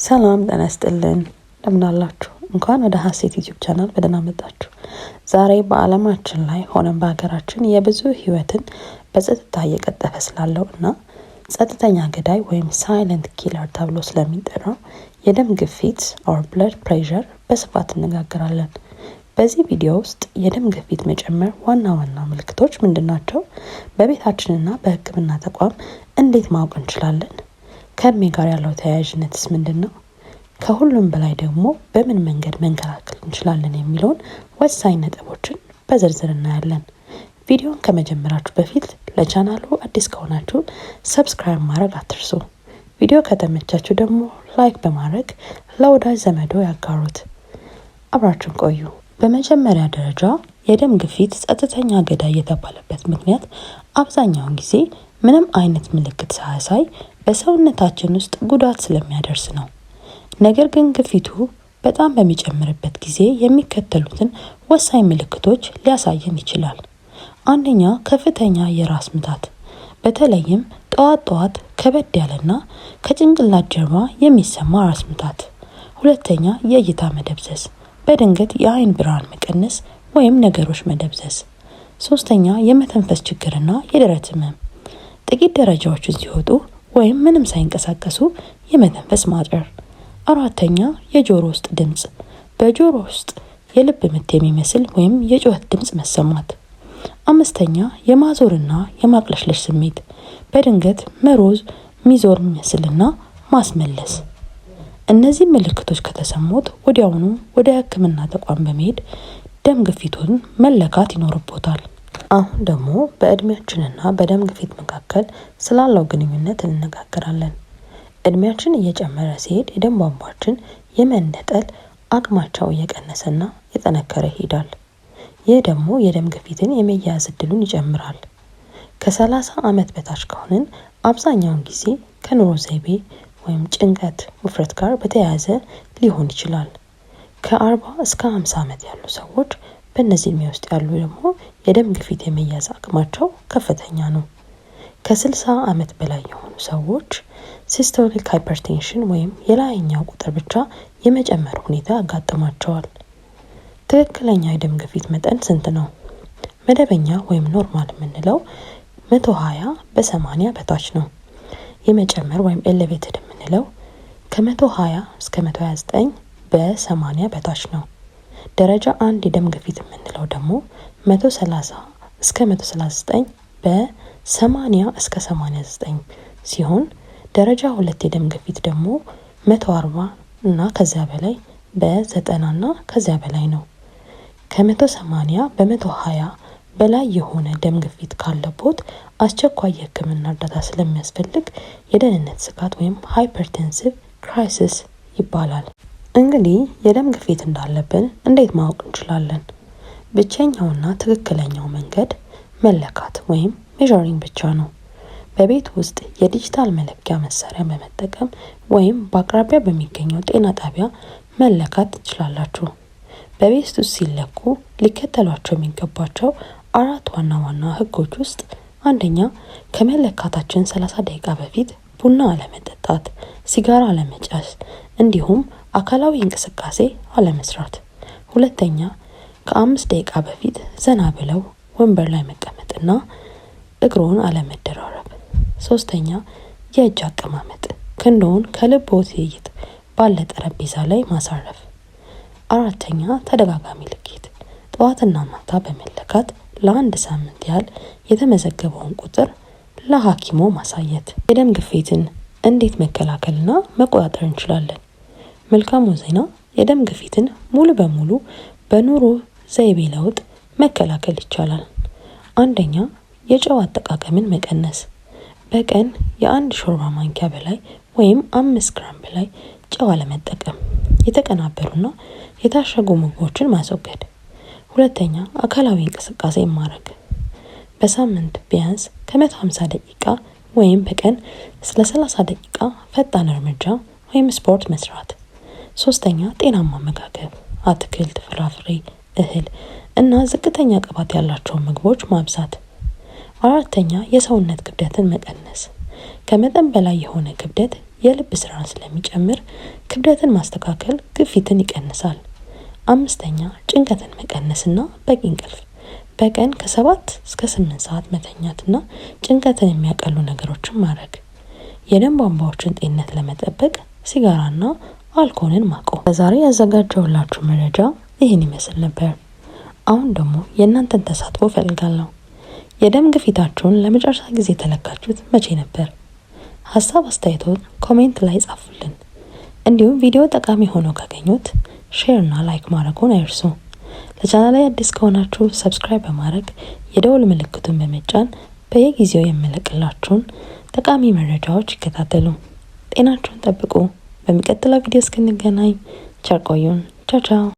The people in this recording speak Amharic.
ሰላም ጤና ይስጥልን። እንደምን አላችሁ? እንኳን ወደ ሀሴት ዩቲዩብ ቻናል በደህና መጣችሁ። ዛሬ በአለማችን ላይ ሆነን በሀገራችን የብዙ ህይወትን በጸጥታ እየቀጠፈ ስላለው እና ጸጥተኛ ገዳይ ወይም ሳይለንት ኪለር ተብሎ ስለሚጠራው የደም ግፊት or blood pressure በስፋት እንነጋገራለን። በዚህ ቪዲዮ ውስጥ የደም ግፊት መጨመር ዋና ዋና ምልክቶች ምንድናቸው? በቤታችንና በህክምና ተቋም እንዴት ማወቅ እንችላለን? ከእድሜ ጋር ያለው ተያያዥነትስ ምንድነው? ከሁሉም በላይ ደግሞ በምን መንገድ መንከላከል እንችላለን የሚለውን ወሳኝ ነጥቦችን በዝርዝር እናያለን። ቪዲዮን ከመጀመራችሁ በፊት ለቻናሉ አዲስ ከሆናችሁ ሰብስክራይብ ማድረግ አትርሱ። ቪዲዮ ከተመቻችሁ ደግሞ ላይክ በማድረግ ለወዳጅ ዘመዶ ያጋሩት። አብራችሁን ቆዩ። በመጀመሪያ ደረጃ የደም ግፊት ጸጥተኛ ገዳይ የተባለበት ምክንያት አብዛኛውን ጊዜ ምንም አይነት ምልክት ሳያሳይ በሰውነታችን ውስጥ ጉዳት ስለሚያደርስ ነው። ነገር ግን ግፊቱ በጣም በሚጨምርበት ጊዜ የሚከተሉትን ወሳኝ ምልክቶች ሊያሳየን ይችላል። አንደኛ፣ ከፍተኛ የራስ ምታት፣ በተለይም ጠዋት ከበድ ያለና ከጭንቅላት ጀርባ የሚሰማ ራስ ምታት። ሁለተኛ፣ የእይታ መደብዘዝ፣ በድንገት የአይን ብርሃን መቀነስ ወይም ነገሮች መደብዘዝ። ሶስተኛ፣ የመተንፈስ ችግርና የደረት ህመም፣ ጥቂት ደረጃዎችን ሲወጡ ወይም ምንም ሳይንቀሳቀሱ የመተንፈስ ማጠር። አራተኛ፣ የጆሮ ውስጥ ድምጽ፣ በጆሮ ውስጥ የልብ ምት የሚመስል ወይም የጩኸት ድምጽ መሰማት። አምስተኛ፣ የማዞርና የማቅለሽለሽ ስሜት፣ በድንገት መሮዝ ሚዞር የሚመስልና ማስመለስ። እነዚህ ምልክቶች ከተሰሙት ወዲያውኑ ወደ ህክምና ተቋም በመሄድ ደም ግፊቱን መለካት ይኖርቦታል። አሁን ደግሞ በእድሜያችንና በደም ግፊት መካከል ስላለው ግንኙነት እንነጋገራለን። እድሜያችን እየጨመረ ሲሄድ የደም ቧንቧችን የመነጠል አቅማቸው እየቀነሰና እየጠነከረ ይሄዳል። ይህ ደግሞ የደም ግፊትን የመያዝ እድሉን ይጨምራል። ከ30 ዓመት በታች ከሆንን አብዛኛውን ጊዜ ከኑሮ ዘይቤ ወይም ጭንቀት፣ ውፍረት ጋር በተያያዘ ሊሆን ይችላል። ከ40 እስከ 50 ዓመት ያሉ ሰዎች በእነዚህ እድሜ ውስጥ ያሉ ደግሞ የደም ግፊት የመያዝ አቅማቸው ከፍተኛ ነው። ከ60 ዓመት በላይ የሆኑ ሰዎች ሲስቶሊክ ሃይፐርቴንሽን ወይም የላይኛው ቁጥር ብቻ የመጨመር ሁኔታ ያጋጥማቸዋል። ትክክለኛ የደም ግፊት መጠን ስንት ነው? መደበኛ ወይም ኖርማል የምንለው 120 በ80 በታች ነው። የመጨመር ወይም ኤሌቬትድ የምንለው ከ120 እስከ 129 በ80 በታች ነው። ደረጃ 1 የደም ግፊት የምንለው ደግሞ 130 እስከ 139 በ80 እስከ 89 ሲሆን ደረጃ 2 የደም ግፊት ደግሞ 140 እና ከዚያ በላይ በ90 እና ከዚያ በላይ ነው። ከ180 በ120 በላይ የሆነ ደም ግፊት ካለቦት አስቸኳይ የህክምና እርዳታ ስለሚያስፈልግ የደህንነት ስጋት ወይም ሃይፐርቴንሲቭ ክራይሲስ ይባላል። እንግዲህ የደም ግፊት እንዳለብን እንዴት ማወቅ እንችላለን? ብቸኛውና ትክክለኛው መንገድ መለካት ወይም ሜዠሪንግ ብቻ ነው። በቤት ውስጥ የዲጂታል መለኪያ መሳሪያ በመጠቀም ወይም በአቅራቢያ በሚገኘው ጤና ጣቢያ መለካት ትችላላችሁ። በቤት ውስጥ ሲለኩ ሊከተሏቸው የሚገባቸው 4 ዋና ዋና ህጎች ውስጥ አንደኛ፣ ከመለካታችን 30 ደቂቃ በፊት ቡና አለመጠጣት፣ ሲጋራ አለመጫስ እንዲሁም አካላዊ እንቅስቃሴ አለመስራት። ሁለተኛ፣ ከ5 ደቂቃ በፊት ዘና ብለው ወንበር ላይ መቀመጥና እግሮን አለመደራረብ። ሶስተኛ፣ የእጅ አቀማመጥ፣ ክንዶን ከልብዎ ትይይት ባለ ጠረጴዛ ላይ ማሳረፍ። አራተኛ፣ ተደጋጋሚ ልኬት፣ ጠዋትና ማታ በመለካት ለ1 ሳምንት ያህል የተመዘገበውን ቁጥር ለሐኪሞ ማሳየት። የደም ግፊትን እንዴት መከላከልና መቆጣጠር እንችላለን? መልካሙ ዜና የደም ግፊትን ሙሉ በሙሉ በኑሮ ዘይቤ ለውጥ መከላከል ይቻላል። አንደኛ፣ የጨው አጠቃቀምን መቀነስ፣ በቀን የ1 ሾርባ ማንኪያ በላይ ወይም 5 ግራም በላይ ጨው አለመጠቀም፣ የተቀናበሩና የታሸጉ ምግቦችን ማስወገድ። ሁለተኛ፣ አካላዊ እንቅስቃሴ ማድረግ፣ በሳምንት ቢያንስ ከ150 ደቂቃ ወይም በቀን ስለ 30 ደቂቃ ፈጣን እርምጃ ወይም ስፖርት መስራት። ሶስተኛ፣ ጤናማ አመጋገብ፣ አትክልት፣ ፍራፍሬ፣ እህል እና ዝቅተኛ ቅባት ያላቸውን ምግቦች ማብዛት። አራተኛ፣ የሰውነት ክብደትን መቀነስ፣ ከመጠን በላይ የሆነ ክብደት የልብ ስራን ስለሚጨምር ክብደትን ማስተካከል ግፊትን ይቀንሳል። 5ኛ ጭንቀትን መቀነስና በቂ እንቅልፍ በቀን ከ7 እስከ 8 ሰዓት መተኛትና ጭንቀትን የሚያቀሉ ነገሮችን ማድረግ። የደም ቧንቧዎችን ጤንነት ለመጠበቅ ሲጋራና አልኮልን ማቆም። ለዛሬ ያዘጋጀሁላችሁ መረጃ ይህን ይመስል ነበር። አሁን ደግሞ የእናንተን ተሳትፎ ፈልጋለሁ። የደም ግፊታችሁን ለመጨረሻ ጊዜ ተለካችሁት መቼ ነበር? ሀሳብ አስተያየቶን ኮሜንት ላይ ጻፉልን። እንዲሁም ቪዲዮ ጠቃሚ ሆኖ ካገኙት ሼር እና ላይክ ማድረጉን አይርሱ። ለቻናሌ አዲስ ከሆናችሁ ሰብስክራይብ በማድረግ የደወል ምልክቱን በመጫን በየጊዜው የምለቅላችሁን ጠቃሚ መረጃዎች ይከታተሉ። ጤናችሁን ጠብቁ። በሚቀጥለው ቪዲዮ እስክንገናኝ ቸር ቆዩን። ቻው ቻው።